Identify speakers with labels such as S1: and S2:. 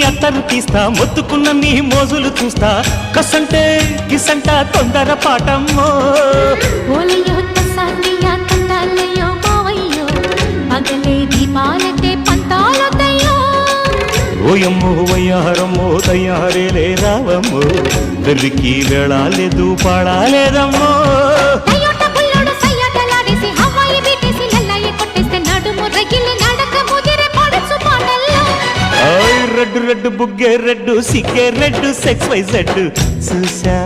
S1: అత్తరు తీస్తా మొత్తుకున్న నీ మోజులు చూస్తా కసంటే గిసంట తొందర పాటమ్మో
S2: ఓలయ్యో తసానియా తండాలయ్యో మావయ్యో పగలే దీపాలకే పంతాలొద్దయ్యో
S1: ఓయమ్మో వయ్యారమ్మో తయారేలే రావమ్మో వెర్రికి వేళాలేదు పాడాలేదమ్మో
S2: టయోటా బుల్లోడు సయ్యాటలాడేసి హవాయి బీటేసి లల్లాయి కొట్టేస్తే నడుము రగిలి నడక ముదిరే పడుచు పాటల్లో
S1: రెడ్డు రెడ్డు బుగ్గే రెడ్డు సిగ్గే రెడ్డు సెక్స్ వై జెడ్ చూసా